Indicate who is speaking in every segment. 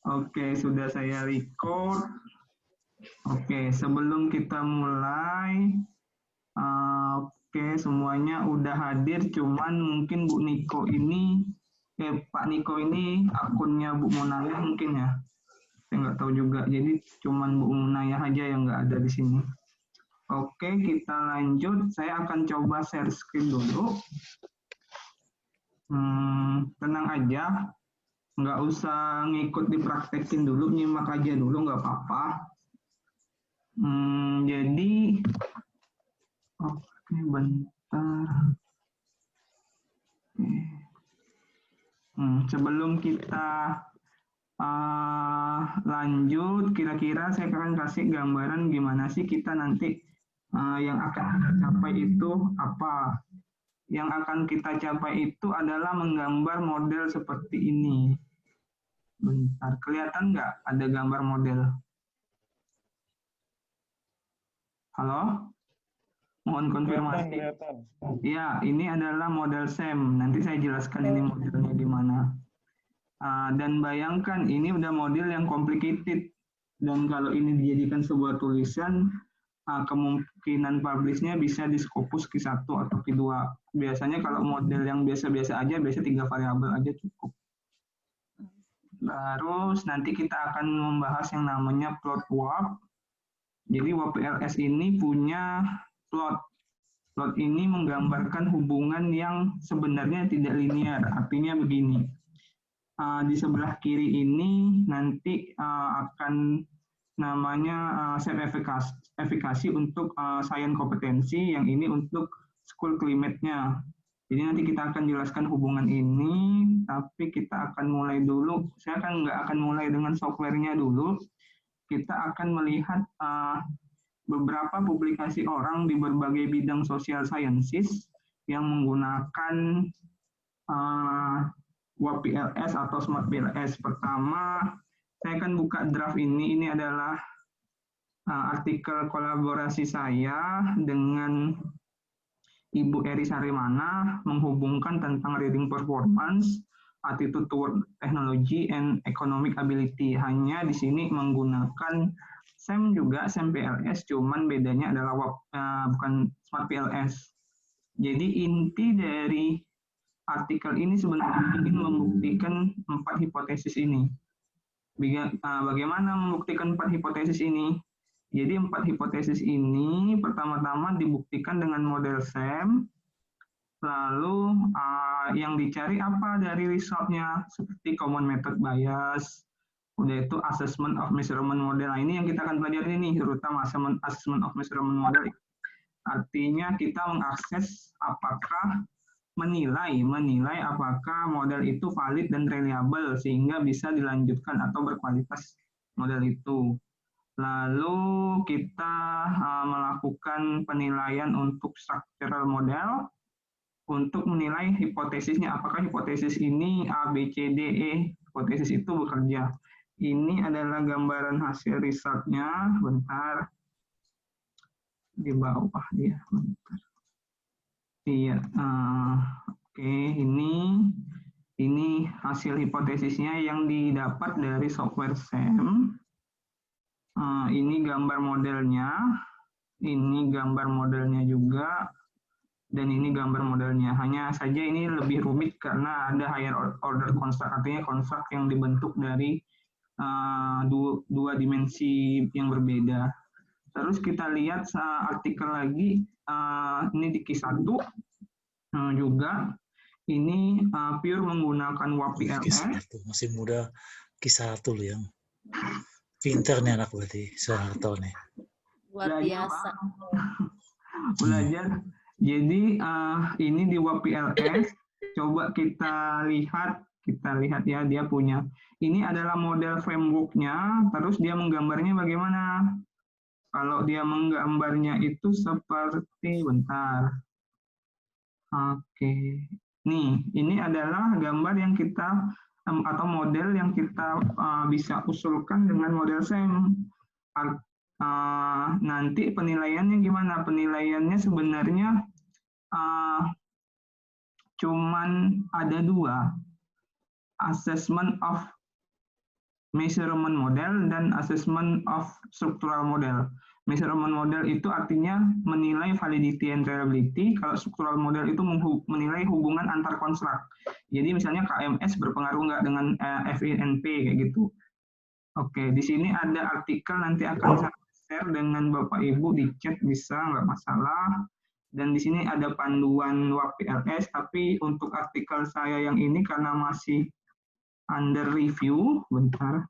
Speaker 1: Oke, sudah saya record. Oke, sebelum kita mulai, oke, semuanya udah hadir, cuman mungkin Bu Niko ini, Pak Niko ini akunnya Bu Munaya mungkin ya. Saya nggak tahu juga, jadi cuman Bu Munaya aja yang nggak ada di sini. Oke, kita lanjut. Saya akan coba share screen dulu. Tenang aja, nggak usah ngikut dipraktekin dulu, nyimak aja dulu nggak apa-apa. Jadi, oke, bentar. Sebelum kita lanjut, kira-kira saya akan kasih gambaran gimana sih kita nanti yang akan kita capai itu apa. Yang akan kita capai itu adalah menggambar model seperti ini. Bentar, kelihatan nggak ada gambar model? Halo? Mohon konfirmasi.
Speaker 2: Kelihatan.
Speaker 1: Ya, ini adalah model SEM. Nanti saya jelaskan ini modelnya di mana. Dan bayangkan ini udah model yang complicated. Dan kalau ini dijadikan sebuah tulisan, kemungkinan publish-nya bisa di Scopus Q1 atau Q2. Biasanya kalau model yang biasa-biasa aja, biasanya 3 variabel aja cukup. Terus nanti kita akan membahas yang namanya plot warp. Jadi WPLS ini punya plot. Plot ini menggambarkan hubungan yang sebenarnya tidak linear. Artinya begini, di sebelah kiri ini nanti akan namanya self efikasi untuk science kompetensi, yang ini untuk school climate-nya. Jadi nanti kita akan jelaskan hubungan ini, tapi kita akan mulai dulu. Saya nggak akan mulai dengan software-nya dulu. Kita akan melihat beberapa publikasi orang di berbagai bidang social sciences yang menggunakan WPLS atau Smart PLS. Pertama, saya akan buka draft ini. Ini adalah artikel kolaborasi saya dengan Ibu Eri Sarimana menghubungkan tentang reading performance, attitude toward technology, and economic ability. Hanya di sini menggunakan SEM juga, SEM PLS, cuman bedanya adalah bukan Smart PLS. Jadi inti dari artikel ini sebenarnya ingin membuktikan 4 hipotesis ini. Bagaimana membuktikan 4 hipotesis ini? Jadi 4 hipotesis ini pertama-tama dibuktikan dengan model SEM, lalu yang dicari apa dari resultnya, seperti common method bias, udah itu assessment of measurement model. Nah, ini yang kita akan pelajari nih, terutama assessment of measurement model. Artinya kita mengakses apakah menilai apakah model itu valid dan reliable sehingga bisa dilanjutkan atau berkualitas model itu. Lalu kita melakukan penilaian untuk structural model untuk menilai hipotesisnya, apakah hipotesis ini A, B, C, D, E, hipotesis itu bekerja. Ini adalah gambaran hasil risetnya, bentar, di bawah dia, bentar. Iya, oke, ini hasil hipotesisnya yang didapat dari software SEM. Ini gambar modelnya, ini gambar modelnya juga, dan ini gambar modelnya. Hanya saja ini lebih rumit karena ada higher order construct, artinya construct yang dibentuk dari dua dimensi yang berbeda. Terus kita lihat artikel lagi, ini di Q1 juga, ini pure menggunakan WPLS.
Speaker 3: Masih muda Q1 loh yang pinter nih anak berarti, Soeharto nih.
Speaker 4: Luar biasa.
Speaker 1: Belajar. Jadi ini di WPLS, coba kita lihat ya, dia punya. Ini adalah model framework-nya, terus dia menggambarnya bagaimana? Kalau dia menggambarnya itu seperti, bentar. Oke. Nih, ini adalah gambar yang kita atau model yang kita bisa usulkan dengan model SEM. Nanti penilaiannya gimana? Penilaiannya sebenarnya cuman ada 2, assessment of measurement model dan assessment of structural model. Measurement model itu artinya menilai validity and reliability, kalau structural model itu menilai hubungan antar konstruk. Jadi misalnya KMS berpengaruh nggak dengan FINP kayak gitu. Oke, di sini ada artikel nanti akan saya share dengan Bapak Ibu di chat, bisa nggak masalah. Dan di sini ada panduan WAP-PLS, tapi untuk artikel saya yang ini karena masih under review, bentar.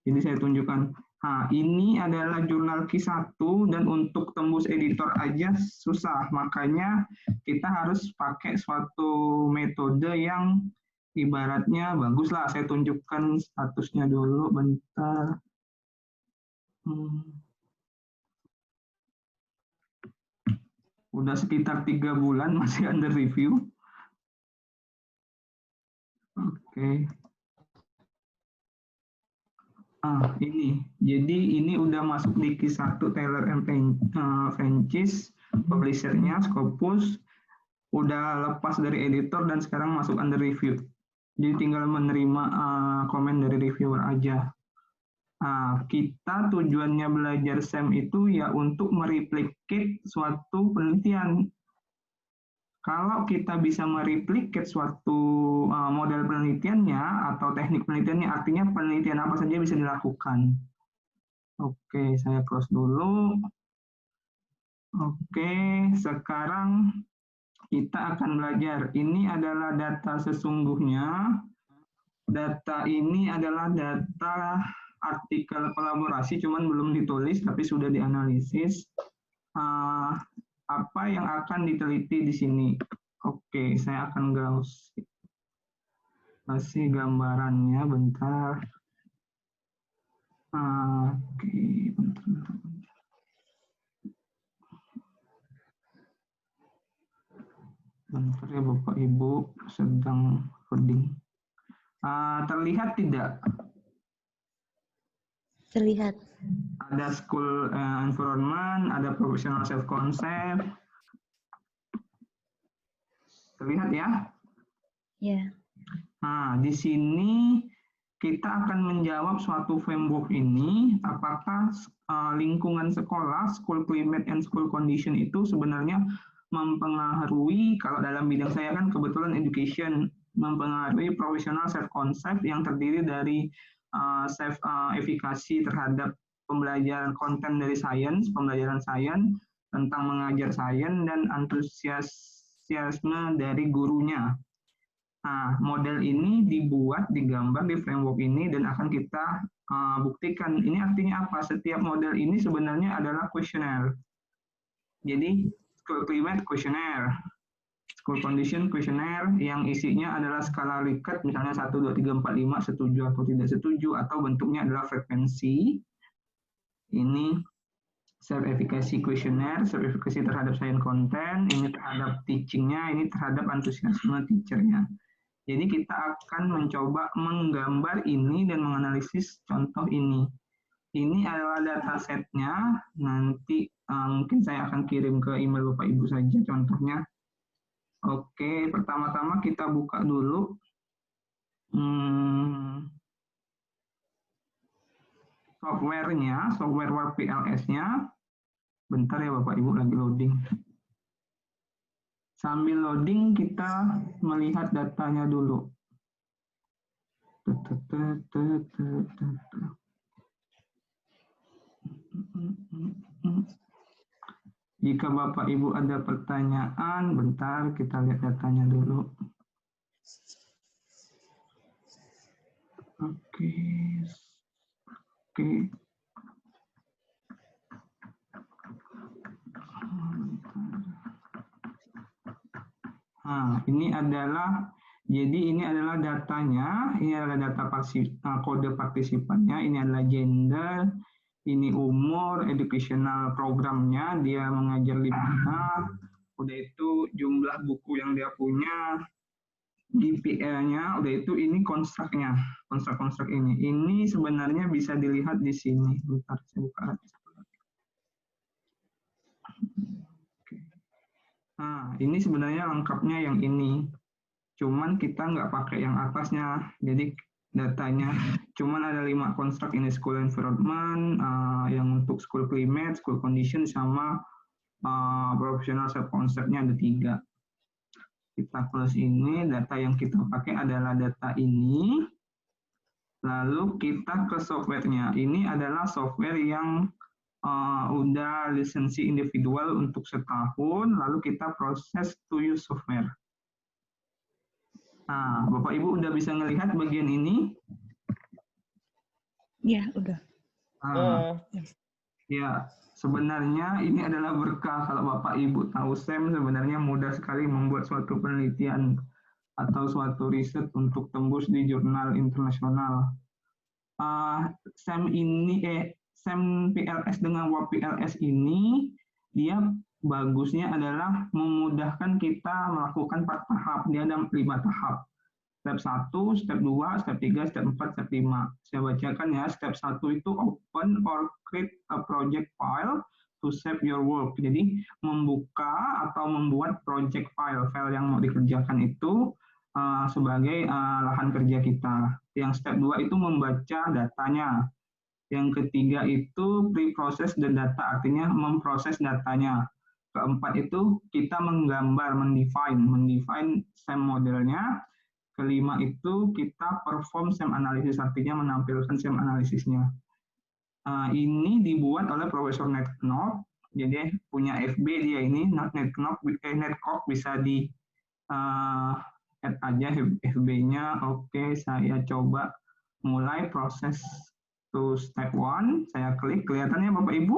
Speaker 1: Jadi saya tunjukkan. Nah, ini adalah jurnal Q1 dan untuk tembus editor aja susah. Makanya kita harus pakai suatu metode yang ibaratnya bagus lah. Saya tunjukkan statusnya dulu, bentar. Udah sekitar 3 bulan masih under review. Oke. Ini. Jadi ini udah masuk di Q1 Taylor & Francis, publishernya Scopus, udah lepas dari editor dan sekarang masuk under review. Jadi tinggal menerima komen dari reviewer aja. Kita tujuannya belajar SEM itu ya untuk mereplicate suatu penelitian. Kalau kita bisa mereplicate suatu model penelitiannya atau teknik penelitiannya, artinya penelitian apa saja bisa dilakukan. Oke, saya close dulu. Oke, sekarang kita akan belajar. Ini adalah data sesungguhnya. Data ini adalah data artikel kolaborasi, cuman belum ditulis, tapi sudah dianalisis. Apa yang akan diteliti di sini? Oke, saya akan browse. Kasih gambarannya, bentar. Oke, bentar. Bentar ya Bapak Ibu, sedang loading. Terlihat tidak?
Speaker 4: Terlihat.
Speaker 1: Ada school environment, ada professional self concept. Terlihat ya?
Speaker 4: Ya.
Speaker 1: Nah, di sini kita akan menjawab suatu framework ini, apakah lingkungan sekolah, school climate and school condition itu sebenarnya mempengaruhi, kalau dalam bidang saya kan kebetulan education, mempengaruhi professional self concept yang terdiri dari self efikasi terhadap pembelajaran konten dari sains, pembelajaran sains, tentang mengajar sains, dan antusiasme dari gurunya. Nah, model ini dibuat, digambar di framework ini, dan akan kita buktikan. Ini artinya apa? Setiap model ini sebenarnya adalah kuesioner. Jadi, school climate kuesioner, school condition kuesioner, yang isinya adalah skala Likert, misalnya 1, 2, 3, 4, 5, setuju atau tidak setuju, atau bentuknya adalah frekuensi. Ini self-efficacy questionnaire, self-efficacy terhadap science content, ini terhadap teaching-nya, ini terhadap antusiasme teacher-nya. Jadi kita akan mencoba menggambar ini dan menganalisis contoh ini. Ini adalah dataset-nya, nanti mungkin saya akan kirim ke email Bapak Ibu saja contohnya. Oke, pertama-tama kita buka dulu. Software-nya, software WAP-PLS-nya. Bentar ya Bapak Ibu, lagi loading. Sambil loading kita melihat datanya dulu. Jika Bapak Ibu ada pertanyaan, bentar kita lihat datanya dulu. Oke. Nah, ini adalah, jadi ini adalah datanya, ini adalah data kode partisipannya, ini adalah gender, ini umur, educational programnya, dia mengajar di mana, udah itu jumlah buku yang dia punya, GPA-nya, udah itu ini konstruknya, konstruk ini. Ini sebenarnya bisa dilihat di sini. Bentar, saya buka lagi. Nah, ini sebenarnya lengkapnya yang ini. Cuman kita nggak pakai yang atasnya. Jadi datanya. Cuman ada 5 construct in a school environment, yang untuk school climate, school condition, sama professional self concept-nya ada 3. Kita close ini, data yang kita pakai adalah data ini. Lalu kita ke software-nya. Ini adalah software yang udah lisensi individual untuk setahun, lalu kita proses to use software. Nah, Bapak Ibu udah bisa ngelihat bagian ini?
Speaker 2: Ya, udah.
Speaker 1: Ya, sebenarnya ini adalah berkah kalau Bapak Ibu tahu SEM sebenarnya mudah sekali membuat suatu penelitian atau suatu riset untuk tembus di jurnal internasional. SEM PLS dengan WPLS ini dia bagusnya adalah memudahkan kita melakukan 4 tahap. Dia ada 5 tahap. Step 1, step 2, step 3, step 4, step 5. Saya bacakan ya. Step 1 itu open or create a project file to save your work. Jadi membuka atau membuat project file yang mau dikerjakan itu sebagai lahan kerja kita. Yang step 2 itu membaca datanya. Yang ketiga itu pre-process the data, artinya memproses datanya. Keempat itu kita menggambar, mendefine SEM modelnya. Kelima itu kita perform SEM analysis, artinya menampilkan SEM analisisnya. Ini dibuat oleh Profesor Ned Knopp, jadi punya FB dia ini, Ned Knopp, bisa di add aja FB-nya. Oke, saya coba mulai proses to step 1, saya klik, kelihatannya Bapak Ibu?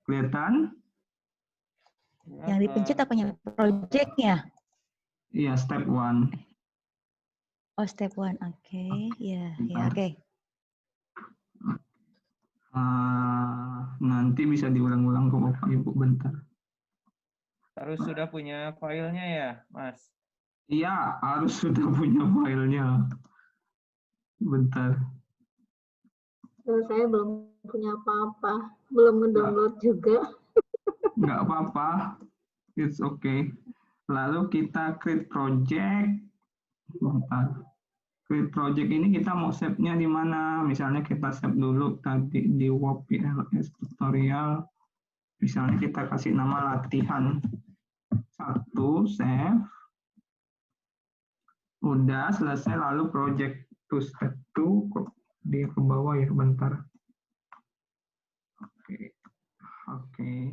Speaker 1: Kelihatan?
Speaker 2: Yang dipencet apanya? Project-nya?
Speaker 1: Iya, step 1.
Speaker 2: Oh, step 1. Oke, ya, oke.
Speaker 1: Nanti bisa diulang-ulang ke Bapak Ibu bentar.
Speaker 5: Harus sudah punya filenya ya, Mas?
Speaker 1: Iya, harus sudah punya filenya. Bentar.
Speaker 6: Saya belum punya apa-apa, belum ngedownload juga.
Speaker 1: Nggak apa-apa, it's okay. Lalu kita create project. Bentar. Create project ini kita mau save-nya di mana? Misalnya kita save dulu tadi di WPLS tutorial. Misalnya kita kasih nama latihan 1, save. Udah selesai, lalu project to step 2, kok dia ke bawah ya, bentar. Oke.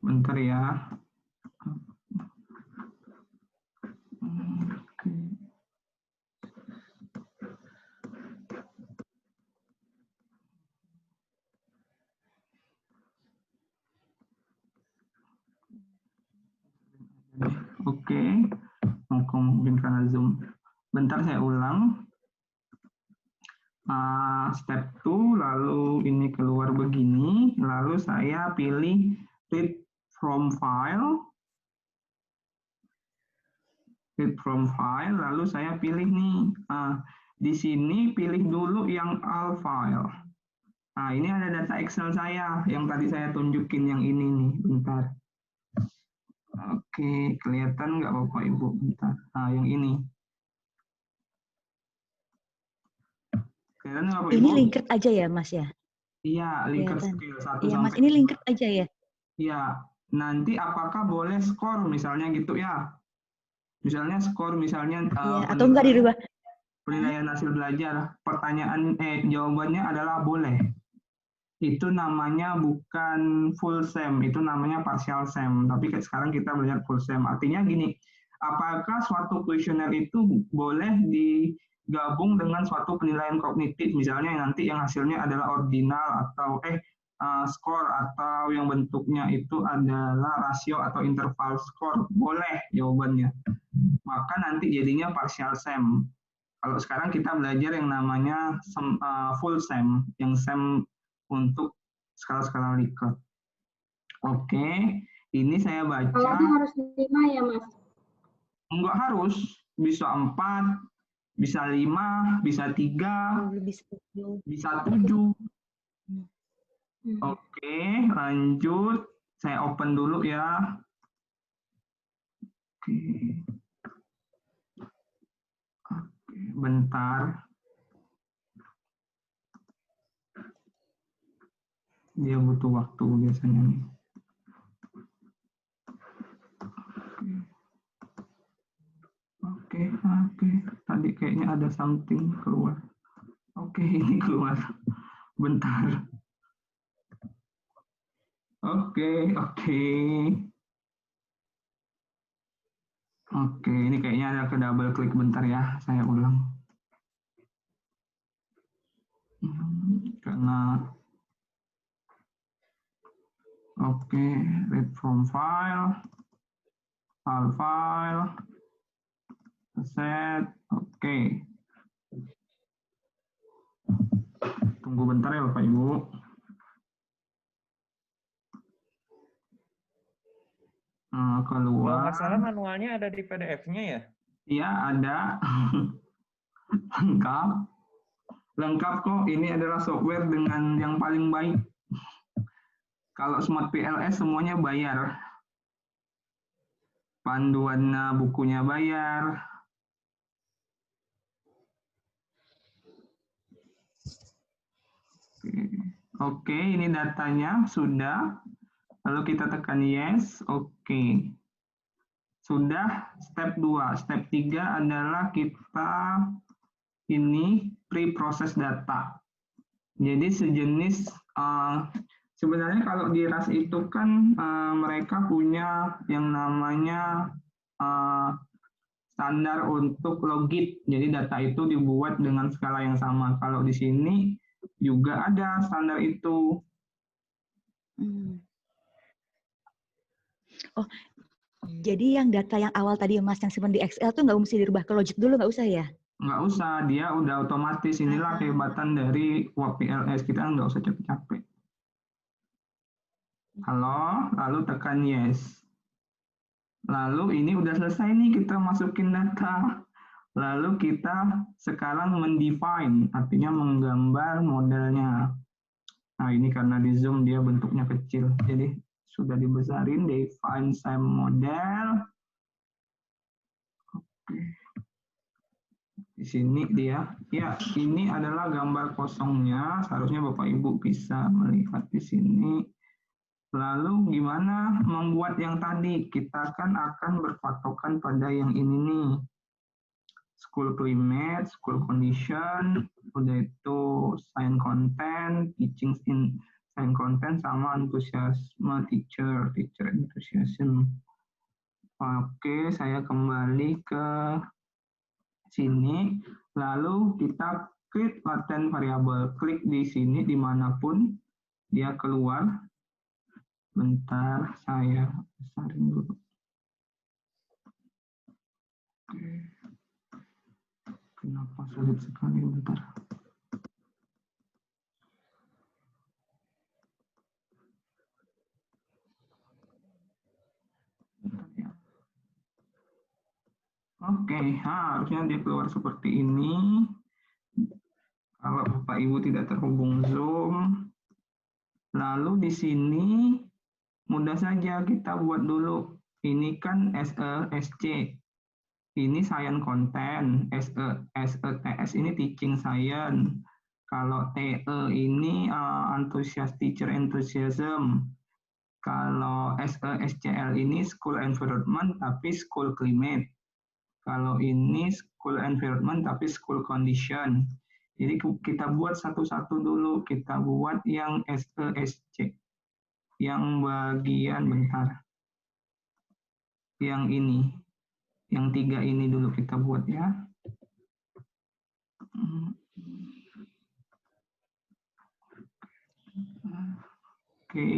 Speaker 1: Bentar ya. Oke, mungkin karena Zoom. Bentar saya ulang. Step 2, lalu ini keluar begini, lalu saya pilih read from file. Read from file, lalu saya pilih nih, di sini pilih dulu yang all file. Nah, ini ada data Excel saya, yang tadi saya tunjukin yang ini nih, bentar. Oke, kelihatan nggak Bapak Ibu? Bentar. Nah, yang ini. Kelihatan nggak Bapak Ibu?
Speaker 2: Ini linked aja ya, Mas ya?
Speaker 1: Iya, linked skill 1
Speaker 2: iya, Mas,
Speaker 1: sampai
Speaker 2: ini
Speaker 1: 5.
Speaker 2: linked aja ya?
Speaker 1: Iya, nanti apakah boleh skor misalnya gitu ya? Misalnya skor, misalnya
Speaker 2: atau enggak dirubah?
Speaker 1: Penilaian hasil belajar. Jawabannya adalah boleh. Itu namanya bukan full SEM, itu namanya partial SEM. Tapi sekarang kita belajar full SEM. Artinya gini, apakah suatu kuesioner itu boleh digabung dengan suatu penilaian kognitif, misalnya nanti yang hasilnya adalah ordinal atau skor, atau yang bentuknya itu adalah rasio atau interval skor, boleh jawabannya. Maka nanti jadinya partial SEM. Kalau sekarang kita belajar yang namanya full SEM, yang SEM untuk skala-skala Likert. Oke, ini saya baca.
Speaker 6: Kalau harus 5 ya, Mas? Enggak
Speaker 1: harus, bisa 4, bisa 5, bisa 3, bisa 7. Oke, lanjut. Saya open dulu ya. Oke. Oke, bentar. Dia butuh waktu biasanya nih. Oke, oke. Tadi kayaknya ada something keluar. Oke, ini keluar. Bentar. Oke, oke. Oke, ini kayaknya ada ke double klik bentar ya. Saya ulang. Karena oke, read from file, file, set, oke. Tunggu bentar ya Bapak Ibu.
Speaker 5: Kalau
Speaker 1: Keluar.
Speaker 5: nggak salah manualnya ada di PDF-nya ya?
Speaker 1: Iya, ada. Lengkap. Lengkap kok, ini adalah software dengan yang paling baik. Kalau Smart PLS semuanya bayar. Panduannya, bukunya bayar. Oke, ini datanya sudah. Lalu kita tekan yes, oke. Sudah step 2. Step 3 adalah kita ini pre-process data. Jadi sejenis, sebenarnya kalau di RAS itu kan mereka punya yang namanya standar untuk logit. Jadi data itu dibuat dengan skala yang sama. Kalau di sini juga ada standar itu.
Speaker 2: Oh, jadi yang data yang awal tadi Mas yang simpan di Excel tuh nggak mesti dirubah ke Logic dulu, nggak usah ya?
Speaker 1: Nggak usah, dia udah otomatis. Inilah kehebatan dari WAP PLS, kita nggak usah capek-capek. Halo, lalu tekan yes. Lalu ini udah selesai nih, kita masukin data. Lalu kita sekarang mendefine, artinya menggambar modelnya. Nah ini karena di zoom dia bentuknya kecil, jadi sudah dibesarin, define same model. Oke. Di sini dia, ya ini adalah gambar kosongnya, seharusnya Bapak Ibu bisa melihat di sini. Lalu gimana membuat yang tadi? Kita kan akan berpatokan pada yang ini nih. School climate, school condition, udah itu sign content, teaching in sign content, sama antusiasme teacher enthusiasm. Oke, saya kembali ke sini, lalu kita klik latent variable, klik di sini dimanapun dia keluar. Bentar, saya besarin dulu. Oke. Kenapa sulit sekali, bentar. Oke, harusnya dia keluar seperti ini. Kalau Bapak Ibu tidak terhubung Zoom. Lalu di sini mudah saja kita buat dulu. Ini kan SC. Ini science content. SETS ini teaching science. Kalau TE ini teacher enthusiasm. Kalau SCL ini school environment tapi school climate. Kalau ini school environment tapi school condition. Jadi kita buat satu-satu dulu. Kita buat yang SESC. Yang bagian, bentar. Yang ini. Yang 3 ini dulu kita buat ya. Oke.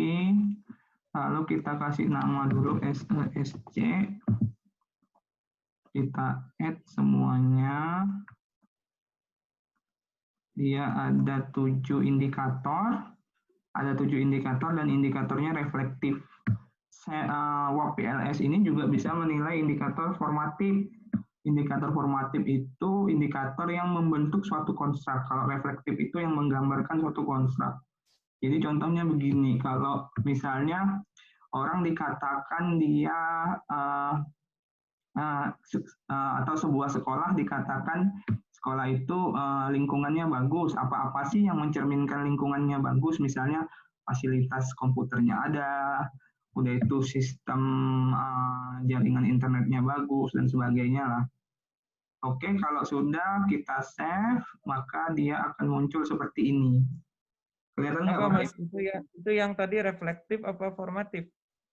Speaker 1: Lalu kita kasih nama dulu SESC. Kita add semuanya. Dia ada 7 indikator. Ada 7 indikator dan indikatornya reflektif. WAP PLS ini juga bisa menilai indikator formatif. Indikator formatif itu indikator yang membentuk suatu konstruk. Kalau reflektif itu yang menggambarkan suatu konstruk. Jadi contohnya begini, kalau misalnya orang dikatakan dia atau sebuah sekolah dikatakan sekolah itu lingkungannya bagus. Apa-apa sih yang mencerminkan lingkungannya bagus? Misalnya fasilitas komputernya ada, udah itu sistem jaringan internetnya bagus dan sebagainya lah. Oke, kalau sudah kita save, maka dia akan muncul seperti ini. Kelihatan nggak,
Speaker 5: Apa
Speaker 1: Bapak?
Speaker 5: Mas? Itu yang tadi reflektif apa formatif?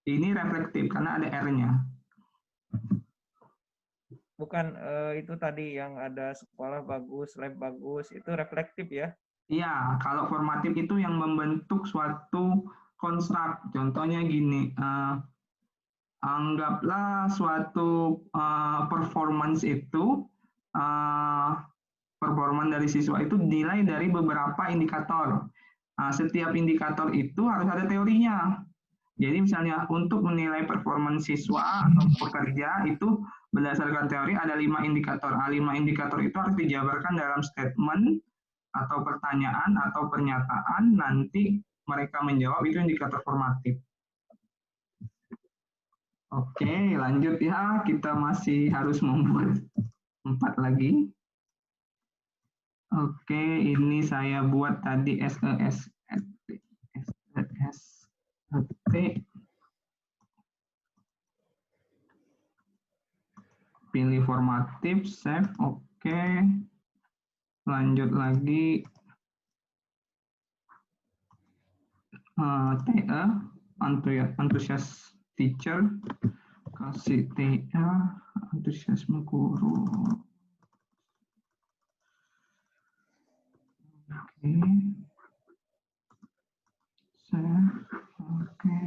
Speaker 1: Ini reflektif karena ada R-nya.
Speaker 5: Bukan itu tadi yang ada sekolah bagus, lab bagus, itu reflektif ya?
Speaker 1: Iya, kalau formatif itu yang membentuk suatu konstruk. Contohnya gini, anggaplah suatu performance itu, performance dari siswa itu dinilai dari beberapa indikator. Setiap indikator itu harus ada teorinya. Jadi misalnya untuk menilai performance siswa atau pekerja itu berdasarkan teori ada 5 indikator. 5 indikator itu harus dijabarkan dalam statement atau pertanyaan atau pernyataan, nanti mereka menjawab, itu indikator formatif. Oke, lanjut ya, kita masih harus membuat 4 lagi. Oke, ini saya buat tadi SES. Pilih formatif, save, oke. Lanjut lagi. TE, antusias teacher. Kasih TE, antusiasme guru. Oke. Save, oke.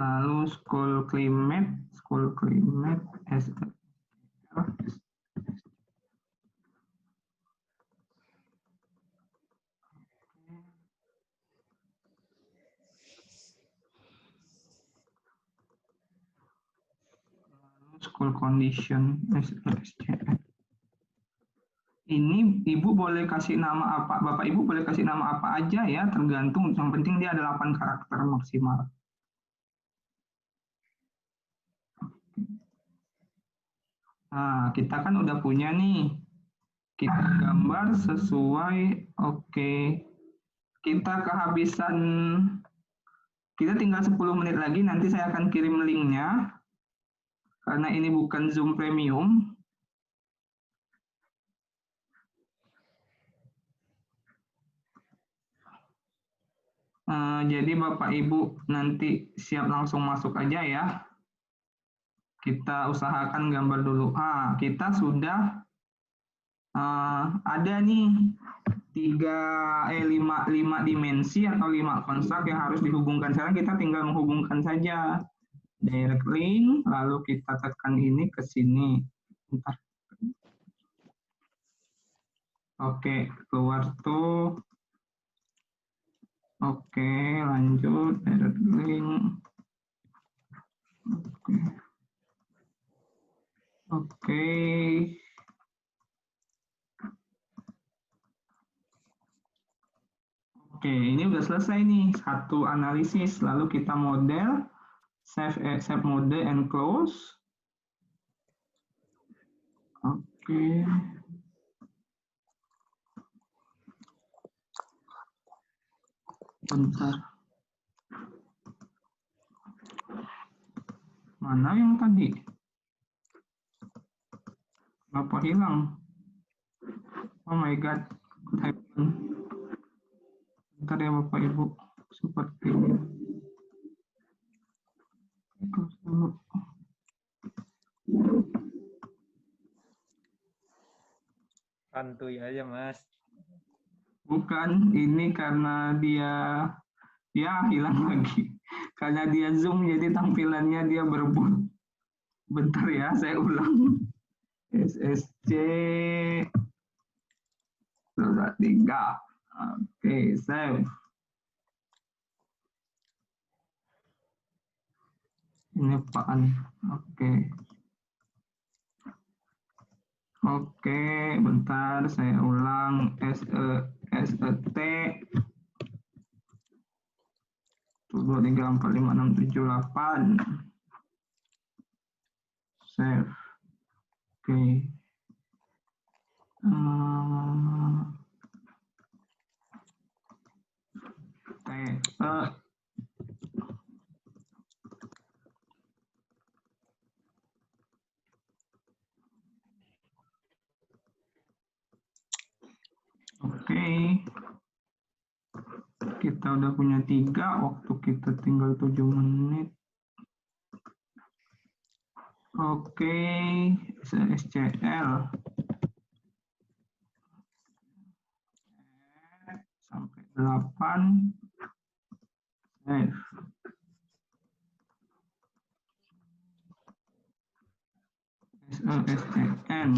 Speaker 1: Lalu school climate school condition SCF. Ini Ibu boleh kasih nama apa, Bapak Ibu boleh kasih nama apa aja ya, tergantung, yang penting dia ada 8 karakter maksimal. Nah, kita kan udah punya nih. Kita gambar sesuai, oke. Kita kehabisan, kita tinggal 10 menit lagi, nanti saya akan kirim linknya. Karena ini bukan Zoom Premium. Jadi Bapak Ibu nanti siap langsung masuk aja ya. Kita usahakan gambar dulu. Kita sudah ada nih 5 dimensi atau 5 konstruk yang harus dihubungkan. Sekarang kita tinggal menghubungkan saja. Direct link, lalu kita tekan ini ke sini. Bentar. Oke, keluar tuh. Oke, lanjut, direct link. Oke. Oke, ini udah selesai nih, satu analisis. Lalu kita model, save mode and close. Oke. Bentar. Mana yang tadi? Kenapa hilang? Oh my god. Bentar ya Bapak Ibu. Seperti ini.
Speaker 5: Santuy aja Mas.
Speaker 1: Bukan, ini karena dia hilang lagi. Karena dia zoom jadi tampilannya dia berebut. Bentar ya, saya ulang. SSC 3. Oke, save. Ini apaan? Oke. Oke, bentar saya ulang. SET 2, 3, 4, 5, 6, 7, 8. Save. Oke. Oke. Kita udah punya 3, waktu kita tinggal 7 menit. Oke, SCL. Sampai 8. Save. SESCN.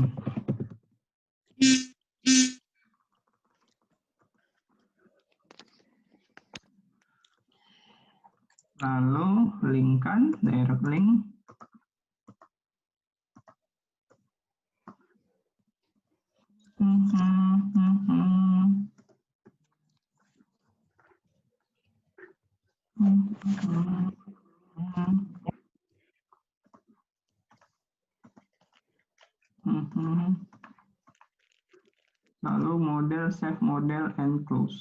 Speaker 1: Lalu linkkan, direct link. Lalu model, save model, and close.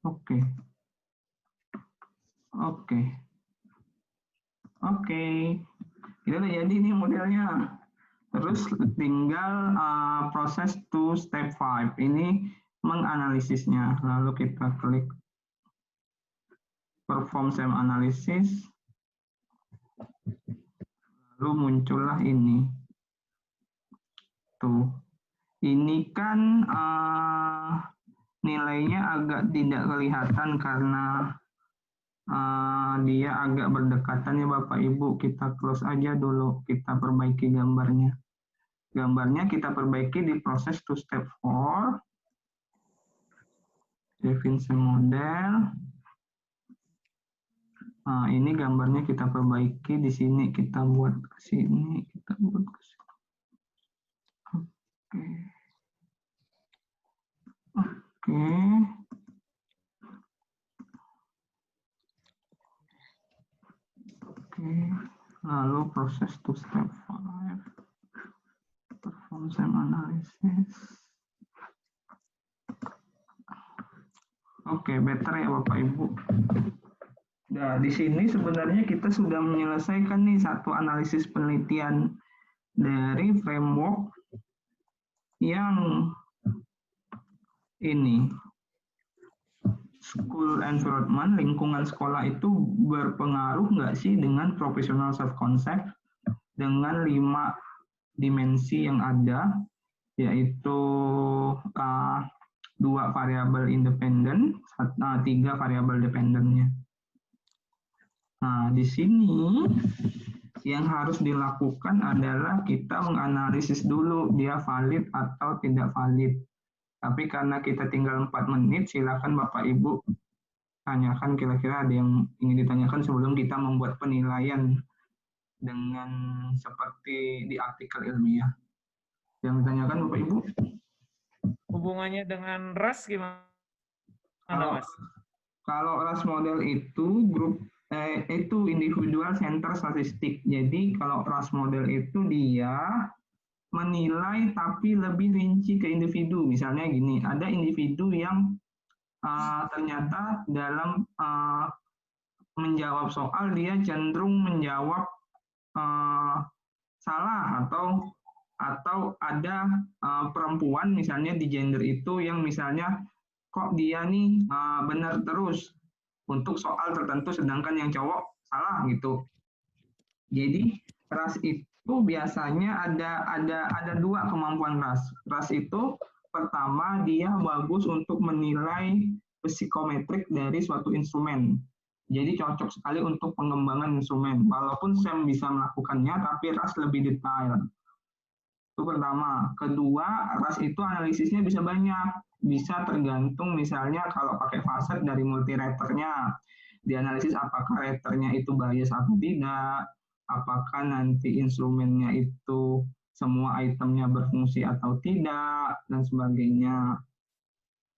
Speaker 1: Oke. Kita udah jadi nih modelnya. Terus tinggal proses to step 5. Ini menganalisisnya. Lalu kita klik perform SEM analysis. Lalu muncullah ini. Tuh. Ini kan nilainya agak tidak kelihatan karena dia agak berdekatan ya Bapak Ibu. Kita close aja dulu, kita perbaiki gambarnya. Gambarnya kita perbaiki di proses to step 4. Define model. Nah, ini gambarnya kita perbaiki di sini, kita buat ke sini, kita buat ke sini. Oke. Lalu proses to step 5. Perform SEM analysis. Oke, better ya Bapak Ibu. Nah, di sini sebenarnya kita sudah menyelesaikan nih satu analisis penelitian dari framework yang ini. School environment, lingkungan sekolah itu berpengaruh nggak sih dengan professional self-concept dengan 5 dimensi yang ada, yaitu 2 variabel independen, 3 variabel dependennya. Nah, di sini yang harus dilakukan adalah kita menganalisis dulu dia valid atau tidak valid. Tapi karena kita tinggal 4 menit, silakan Bapak Ibu tanyakan kira-kira ada yang ingin ditanyakan sebelum kita membuat penilaian dengan seperti di artikel ilmiah. Yang ditanyakan Bapak Ibu?
Speaker 5: Hubungannya dengan RAS gimana, Mas?
Speaker 1: Kalau RAS model itu itu individual center statistik. Jadi kalau RAS model itu dia menilai tapi lebih rinci ke individu. Misalnya gini, ada individu yang ternyata dalam menjawab soal dia cenderung menjawab salah, atau ada perempuan misalnya di gender itu yang misalnya kok dia nih benar terus untuk soal tertentu sedangkan yang cowok salah gitu. Jadi RAS itu biasanya ada 2 kemampuan RAS. RAS itu pertama dia bagus untuk menilai psikometrik dari suatu instrumen. Jadi cocok sekali untuk pengembangan instrumen. Walaupun SEM bisa melakukannya, tapi RAS lebih detail. Itu pertama. Kedua, RAS itu analisisnya bisa banyak. Bisa tergantung misalnya kalau pakai facet dari multi-raternya. Dianalisis apakah raternya itu bias atau tidak. Apakah nanti instrumennya itu semua itemnya berfungsi atau tidak, dan sebagainya.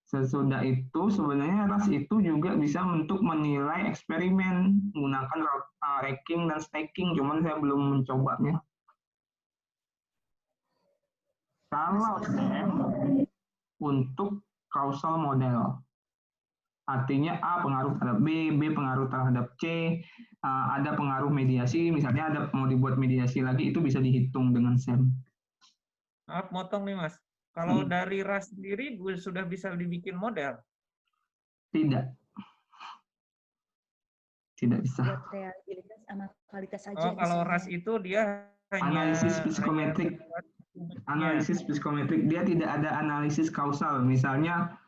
Speaker 1: Sesudah itu sebenarnya RAS itu juga bisa untuk menilai eksperimen menggunakan ranking dan stacking, cuman saya belum mencobanya. Kalau SEM untuk causal model, artinya A pengaruh terhadap B, B pengaruh terhadap C, ada pengaruh mediasi, misalnya ada mau dibuat mediasi lagi, itu bisa dihitung dengan SEM.
Speaker 5: Maaf, motong nih Mas. Kalau dari RAS sendiri sudah bisa dibikin model?
Speaker 1: Tidak. Tidak bisa.
Speaker 2: Buat reliabilitas sama kualitas aja.
Speaker 5: Oh, kalau
Speaker 2: bisa.
Speaker 5: RAS itu dia hanya
Speaker 1: Analisis psikometrik. Analisis psikometrik, dia tidak ada analisis kausal. Misalnya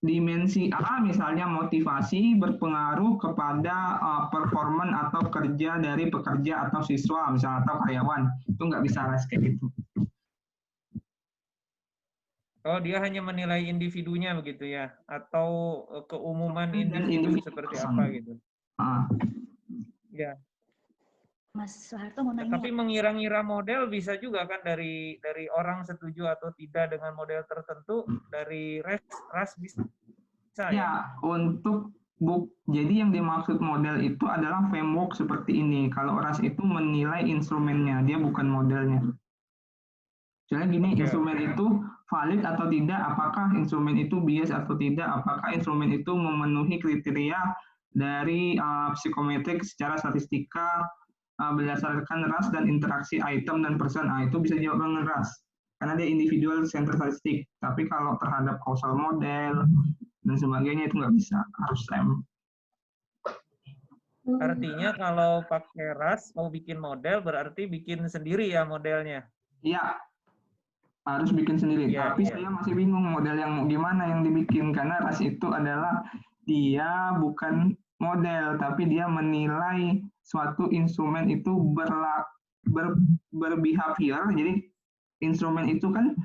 Speaker 1: dimensi A, misalnya motivasi berpengaruh kepada performan atau kerja dari pekerja atau siswa, misalnya atau karyawan. Itu nggak bisa RAS kayak gitu.
Speaker 5: Oh, dia hanya menilai individunya begitu ya? Atau keumuman individu seperti apa gitu? Ya.
Speaker 2: Mas Soeharto mau nanya.
Speaker 5: Tapi mengira-ngira model bisa juga kan dari orang setuju atau tidak dengan model tertentu, dari RAS bisa
Speaker 1: ya? Untuk jadi yang dimaksud model itu adalah framework seperti ini. Kalau RAS itu menilai instrumennya, dia bukan modelnya. Misalnya gini, instrumen itu valid atau tidak, apakah instrumen itu bias atau tidak, apakah instrumen itu memenuhi kriteria dari psikometrik secara statistika berdasarkan RAS dan interaksi item dan person. Itu bisa dijawab dengan RAS, karena dia individual center statistik. Tapi kalau terhadap causal model dan sebagainya itu nggak bisa, harus SEM.
Speaker 5: Artinya kalau pakai RAS mau bikin model berarti bikin sendiri ya modelnya?
Speaker 1: Iya, harus bikin sendiri. Tapi saya masih bingung model yang gimana yang dibikin, karena RAS itu adalah dia bukan model, tapi dia menilai suatu instrumen itu berbehavior. Jadi instrumen itu kan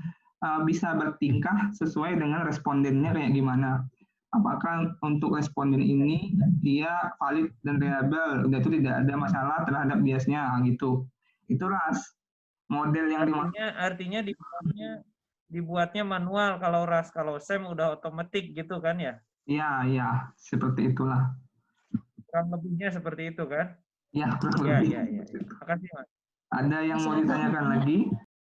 Speaker 1: bisa bertingkah sesuai dengan respondennya kayak gimana. Apakah untuk responden ini dia valid dan reliable, udah itu tidak ada masalah terhadap biasnya gitu. Itu RAS. Model yang
Speaker 5: artinya dibuatnya manual kalau RAS, kalau SEM udah otomatis gitu kan ya?
Speaker 1: Iya, seperti itulah.
Speaker 5: Kurang lebihnya seperti itu kan?
Speaker 1: Ya, kurang
Speaker 5: lebih.
Speaker 1: Iya.
Speaker 5: Makasih Mas.
Speaker 1: Ada yang mau ditanyakan lagi?